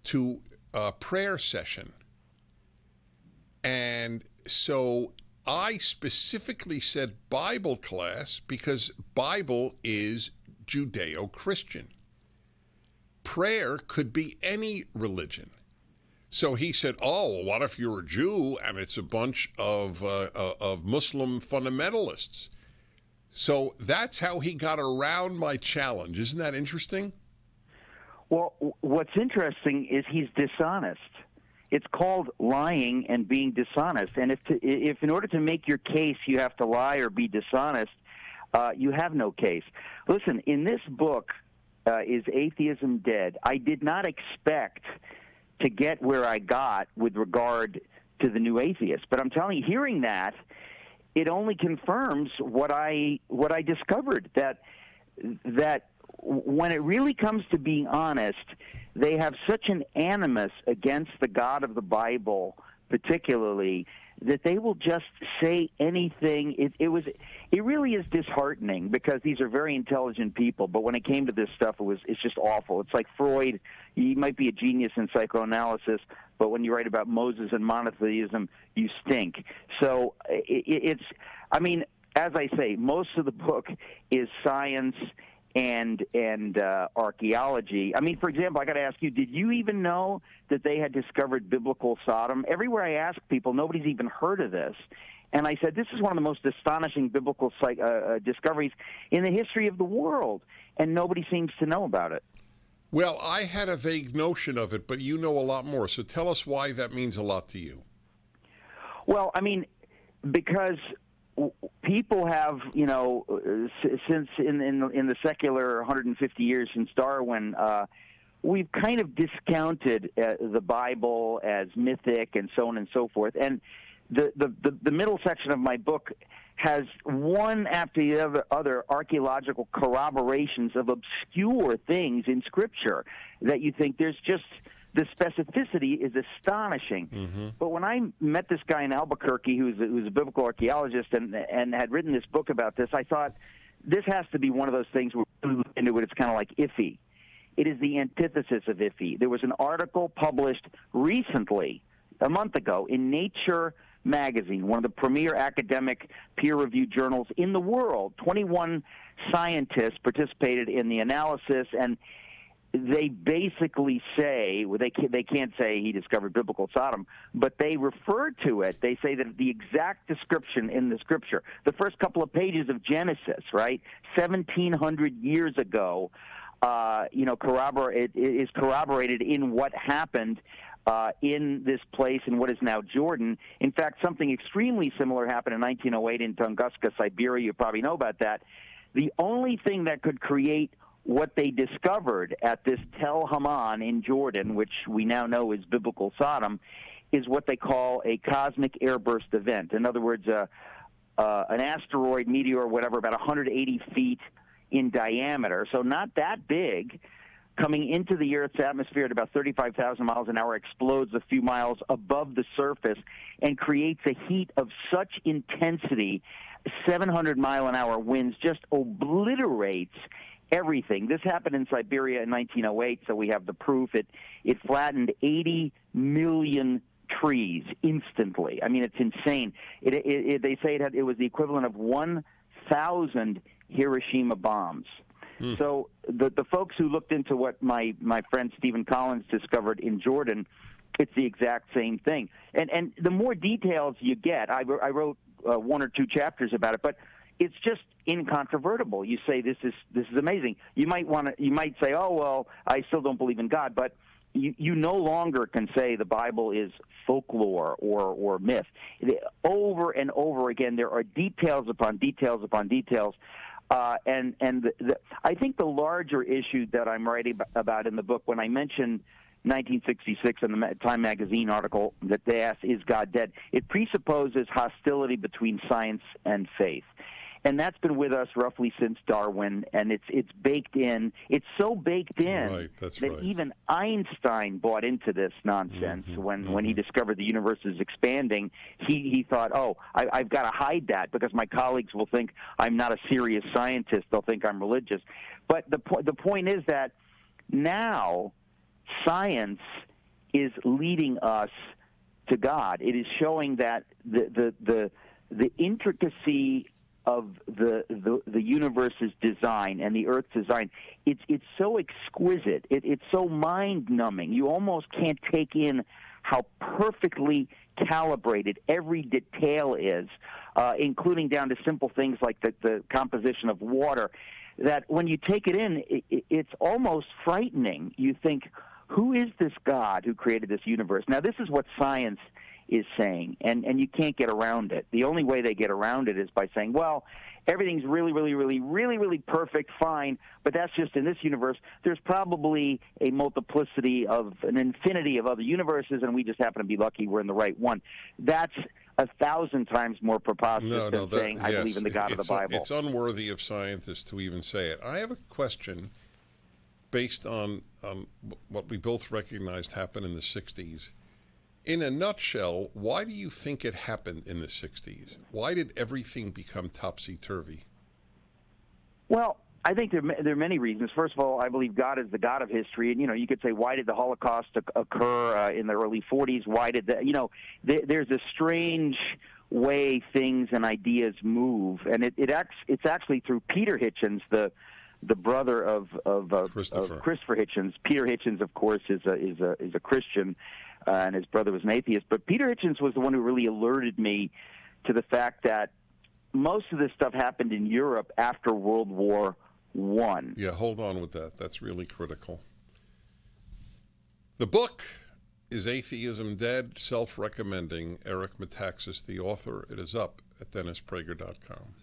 to a prayer session. And so I specifically said Bible class because Bible is Judeo-Christian. Prayer could be any religion. So he said, oh, well, what if you're a Jew and it's a bunch of Muslim fundamentalists? So that's how he got around my challenge. Isn't that interesting? Well, what's interesting is he's dishonest. It's called lying and being dishonest. And if in order to make your case you have to lie or be dishonest, you have no case. Listen, in this book, Is Atheism Dead? I did not expect to get where I got with regard to the new atheist. But I'm telling you, hearing that, it only confirms what I discovered, that when it really comes to being honest, they have such an animus against the God of the Bible, particularly, that they will just say anything. It really is disheartening because these are very intelligent people, but when it came to this stuff, it's just awful. It's like Freud. He might be a genius in psychoanalysis, but when you write about Moses and monotheism, you stink. So I mean, as I say, most of the book is science and archaeology. I mean, for example, I got to ask you, did you even know that they had discovered biblical Sodom? Everywhere I ask people, nobody's even heard of this. And I said, this is one of the most astonishing biblical discoveries in the history of the world, and nobody seems to know about it. Well, I had a vague notion of it, but you know a lot more. So tell us why that means a lot to you. Well, I mean, because people have, since in the secular 150 years since Darwin, we've kind of discounted the Bible as mythic and so on and so forth. And the middle section of my book has one after the other archaeological corroborations of obscure things in Scripture that you think there's just the specificity is astonishing. Mm-hmm. But when I met this guy in Albuquerque who's a biblical archaeologist and had written this book about this, I thought this has to be one of those things where we look into it, it's kind of like iffy. It is the antithesis of iffy. There was an article published recently, a month ago, in Nature magazine, one of the premier academic peer-reviewed journals in the world. 21 scientists participated in the analysis, and they basically say, well, they can't say he discovered biblical Sodom, but they refer to it. They say that the exact description in the Scripture, the first couple of pages of Genesis, right, 1,700 years ago, is corroborated in what happened in this place in what is now Jordan. In fact, something extremely similar happened in 1908 in Tunguska, Siberia. You probably know about that. The only thing that could create what they discovered at this Tel Haman in Jordan, which we now know is biblical Sodom, is what they call a cosmic airburst event. In other words, an asteroid, meteor, whatever, about 180 feet in diameter, so not that big, coming into the Earth's atmosphere at about 35,000 miles an hour, explodes a few miles above the surface and creates a heat of such intensity, 700-mile-an-hour winds just obliterates everything. This happened in Siberia in 1908, so we have the proof. It flattened 80 million trees instantly. I mean, it's insane. They say it was the equivalent of 1,000 Hiroshima bombs. So the folks who looked into what my friend Stephen Collins discovered in Jordan, it's the exact same thing. And the more details you get, I wrote one or two chapters about it, but it's just incontrovertible. You say this is amazing. You might say, oh well, I still don't believe in God, but you no longer can say the Bible is folklore or myth. Over and over again, there are details upon details upon details. I think the larger issue that I'm writing about in the book, when I mention 1966 in the Time magazine article that they asked, is God dead? It presupposes hostility between science and faith. And that's been with us roughly since Darwin, and it's baked in. It's so baked in that even Einstein bought into this nonsense when he discovered the universe is expanding. He thought, oh, I've got to hide that because my colleagues will think I'm not a serious scientist. They'll think I'm religious. But the point is that now science is leading us to God. It is showing that the intricacy of the universe's design and the Earth's design, it's so exquisite. It's so mind-numbing. You almost can't take in how perfectly calibrated every detail is, including down to simple things like the composition of water, that when you take it in, it's almost frightening. You think, who is this God who created this universe? Now, this is what science is saying, and you can't get around it. The only way they get around it is by saying, well, everything's really, really, really, really, really perfect, fine, but that's just in this universe. There's probably a multiplicity of an infinity of other universes, and we just happen to be lucky we're in the right one. That's 1,000 times more preposterous than saying, I believe in the God of the Bible. It's unworthy of scientists to even say it. I have a question based on what we both recognized happened in the 60s. In a nutshell, why do you think it happened in the 60s? Why did everything become topsy-turvy? Well, I think there are many reasons. First of all, I believe God is the God of history. And, you could say, why did the Holocaust occur in the early 40s? Why did there's a strange way things and ideas move. And it's actually through Peter Hitchens, the brother of Christopher Hitchens. Peter Hitchens, of course, is a Christian, and his brother was an atheist. But Peter Hitchens was the one who really alerted me to the fact that most of this stuff happened in Europe after World War I. Yeah, hold on with that. That's really critical. The book is Atheism Dead, Self-Recommending, Eric Metaxas, the author. It is up at DennisPrager.com.